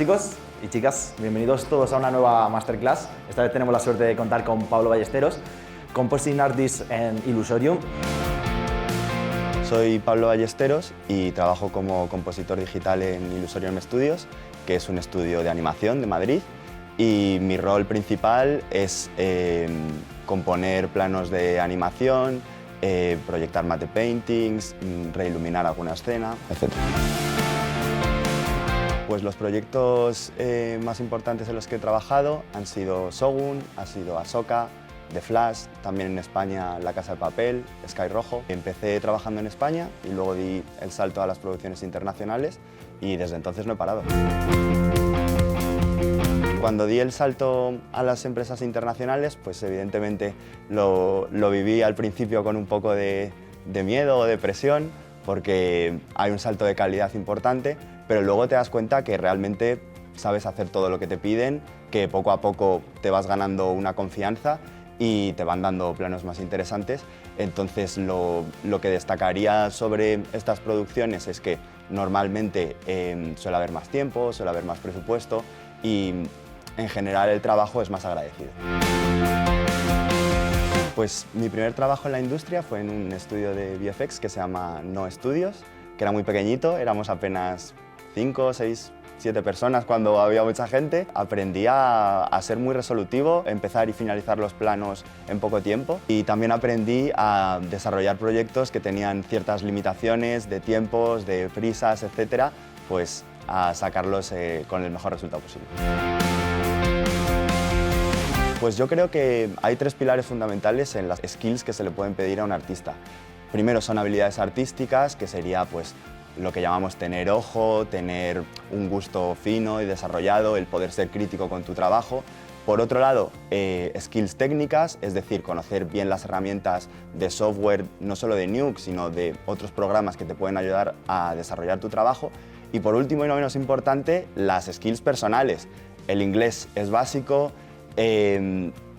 chicos y chicas, bienvenidos todos a una nueva Masterclass. Esta vez tenemos la suerte de contar con Pablo Ballesteros, Compositing Artist en Illusorium. Soy Pablo Ballesteros y trabajo como compositor digital en Illusorium Studios, que es un estudio de animación de Madrid, y mi rol principal es componer planos de animación, proyectar matte paintings, reiluminar alguna escena, etc. Pues los proyectos más importantes en los que he trabajado han sido Shogun, ha sido Ahsoka, The Flash, también en España La Casa de Papel, Sky Rojo. Empecé trabajando en España y luego di el salto a las producciones internacionales y desde entonces no he parado. Cuando di el salto a las empresas internacionales, pues evidentemente lo viví al principio con un poco de miedo o de presión, porque hay un salto de calidad importante, pero luego te das cuenta que realmente sabes hacer todo lo que te piden, que poco a poco te vas ganando una confianza y te van dando planos más interesantes. Entonces lo que destacaría sobre estas producciones es que normalmente suele haber más tiempo, suele haber más presupuesto y en general el trabajo es más agradecido. Pues mi primer trabajo en la industria fue en un estudio de VFX que se llama No Studios, que era muy pequeñito, éramos apenas 5, 6, 7 personas cuando había mucha gente. Aprendí a ser muy resolutivo, empezar y finalizar los planos en poco tiempo, y también aprendí a desarrollar proyectos que tenían ciertas limitaciones de tiempos, de prisas, etcétera, pues a sacarlos con el mejor resultado posible. Pues yo creo que hay 3 pilares fundamentales en las skills que se le pueden pedir a un artista. Primero son habilidades artísticas, que sería pues lo que llamamos tener ojo, tener un gusto fino y desarrollado, el poder ser crítico con tu trabajo. Por otro lado, skills técnicas, es decir, conocer bien las herramientas de software, no solo de Nuke, sino de otros programas que te pueden ayudar a desarrollar tu trabajo. Y por último y no menos importante, las skills personales. El inglés es básico,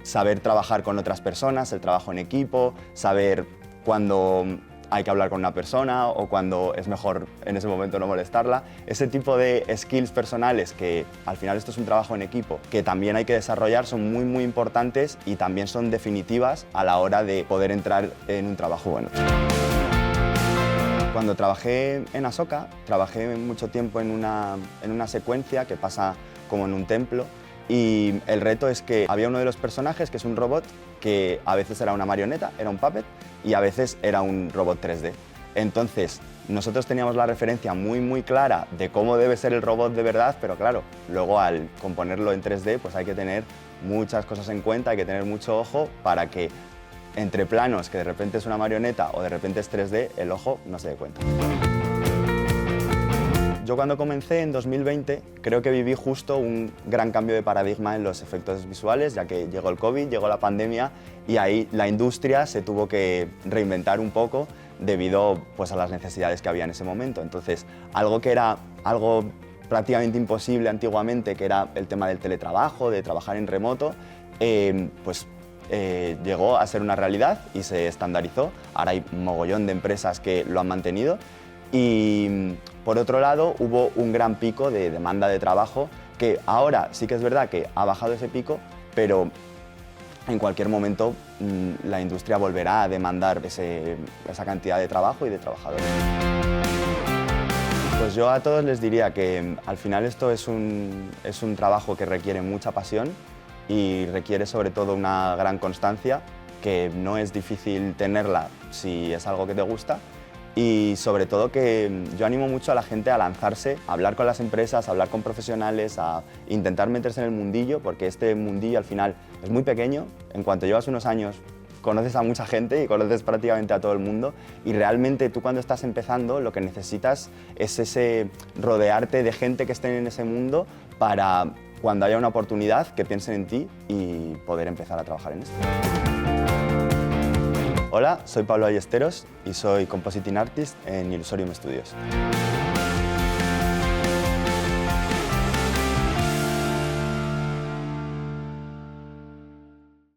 saber trabajar con otras personas, el trabajo en equipo, saber cuándo hay que hablar con una persona o cuando es mejor en ese momento no molestarla. Ese tipo de skills personales, que al final esto es un trabajo en equipo, que también hay que desarrollar, son muy importantes y también son definitivas a la hora de poder entrar en un trabajo bueno. Cuando trabajé en Ahsoka, trabajé mucho tiempo en una secuencia que pasa como en un templo, y el reto es que había uno de los personajes que es un robot que a veces era una marioneta, era un puppet, y a veces era un robot 3D. Entonces, nosotros teníamos la referencia muy clara de cómo debe ser el robot de verdad, pero claro, luego al componerlo en 3D pues hay que tener muchas cosas en cuenta, hay que tener mucho ojo para que entre planos que de repente es una marioneta o de repente es 3D, el ojo no se dé cuenta. Yo cuando comencé en 2020 creo que viví justo un gran cambio de paradigma en los efectos visuales, ya que llegó el COVID, llegó la pandemia y ahí la industria se tuvo que reinventar un poco debido pues, a las necesidades que había en ese momento. Entonces, algo que era algo prácticamente imposible antiguamente, que era el tema del teletrabajo, de trabajar en remoto, llegó a ser una realidad y se estandarizó. Ahora hay un mogollón de empresas que lo han mantenido. Y por otro lado, hubo un gran pico de demanda de trabajo, que ahora sí que es verdad que ha bajado ese pico, pero en cualquier momento la industria volverá a demandar esa cantidad de trabajo y de trabajadores. Pues yo a todos les diría que al final esto es un trabajo que requiere mucha pasión y requiere sobre todo una gran constancia, que no es difícil tenerla si es algo que te gusta. Y sobre todo que yo animo mucho a la gente a lanzarse, a hablar con las empresas, a hablar con profesionales, a intentar meterse en el mundillo, porque este mundillo al final es muy pequeño. En cuanto llevas unos años conoces a mucha gente y conoces prácticamente a todo el mundo, y realmente tú cuando estás empezando lo que necesitas es rodearte de gente que esté en ese mundo para cuando haya una oportunidad que piensen en ti y poder empezar a trabajar en esto. Hola, soy Pablo Ballesteros y soy Compositing Artist en Illusorium Studios.